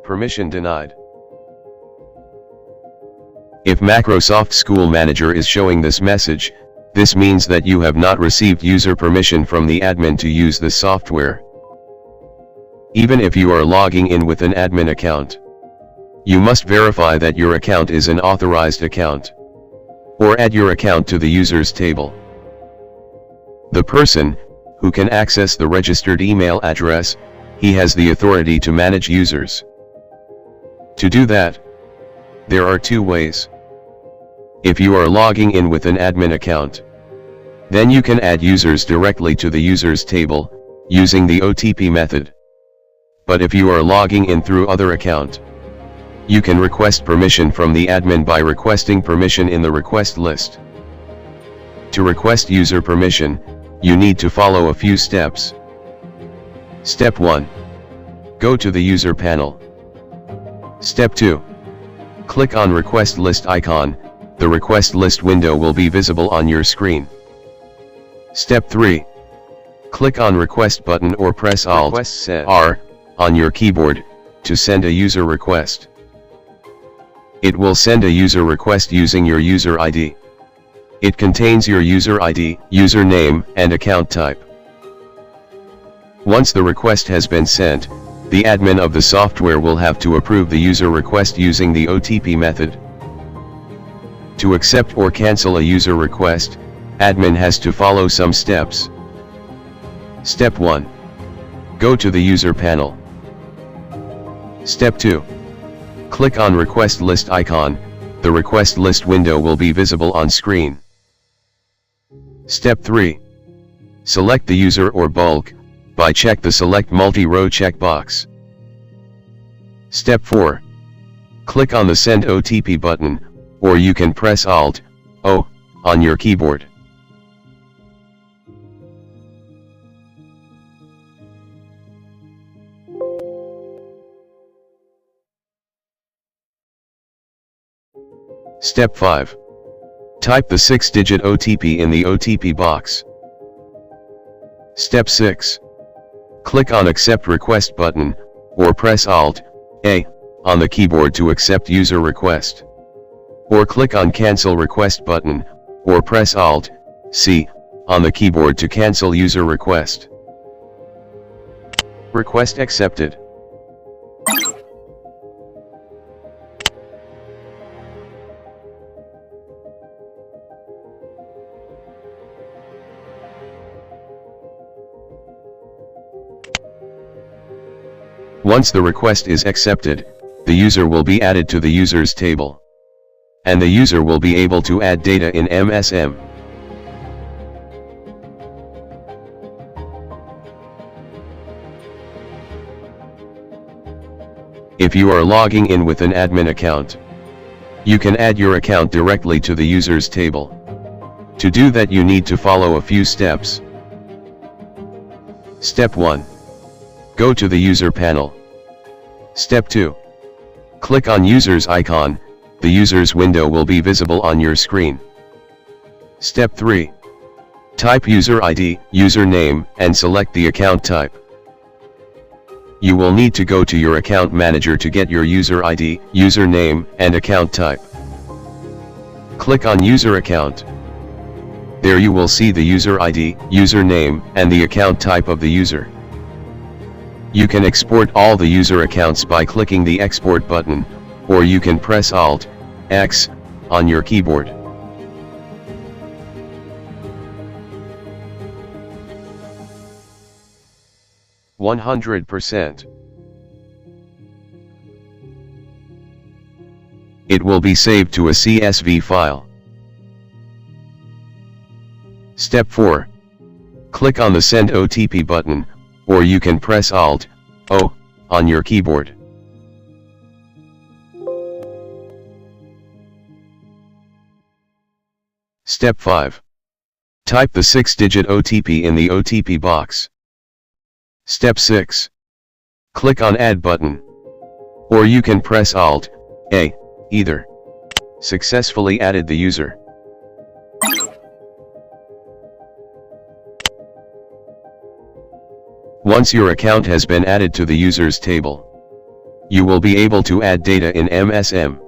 Permission denied. If MacroSoft School Manager is showing this message, this means that you have not received user permission from the admin to use the software. Even if you are logging in with an admin account, you must verify that your account is an authorized account, or add your account to the users table. The person who can access the registered email address, he has the authority to manage users. To do that, there are two ways. If you are logging in with an admin account, then you can add users directly to the users table, using the OTP method. But if you are logging in through other account, you can request permission from the admin by requesting permission in the request list. To request user permission, you need to follow a few steps. Step 1. Go to the user panel. Step 2. Click on request list icon. The request list window will be visible on your screen. Step 3. Click on request button or press Alt+R on your keyboard to send a user request. It will send a user request using your user ID. It contains your user ID, username, and account type. Once the request has been sent, the admin of the software will have to approve the user request using the OTP method. To accept or cancel a user request, admin has to follow some steps. Step 1. Go to the user panel. Step 2. Click on request list icon. The request list window will be visible on screen. Step 3. Select the user or bulk, by check the select multi-row checkbox. Step 4. Click on the send OTP button, or you can press Alt+O on your keyboard. Step 5. Type the 6-digit OTP in the OTP box. Step 6. Click on Accept Request button, or press Alt+A on the keyboard to accept user request. Or click on Cancel Request button, or press Alt+C on the keyboard to cancel user request. Request accepted. Once the request is accepted, the user will be added to the users table, and the user will be able to add data in MSM. If you are logging in with an admin account, you can add your account directly to the users table. To do that, you need to follow a few steps. Step 1. Go to the user panel. Step 2. Click on users icon. The users window will be visible on your screen. Step 3. Type user ID, username, and select the account type. You will need to go to your account manager to get your user ID, username, and account type. Click on user account. There you will see the user ID, username, and the account type of the user. You can export all the user accounts by clicking the Export button, or you can press Alt+X on your keyboard. %. It will be saved to a CSV file. Step 4. Click on the Send OTP button, or you can press Alt+O on your keyboard. Step 5. Type the 6-digit OTP in the OTP box. Step 6. Click on Add button, or you can press Alt+A, either. Successfully added the user. Once your account has been added to the users table, You will be able to add data in MSM.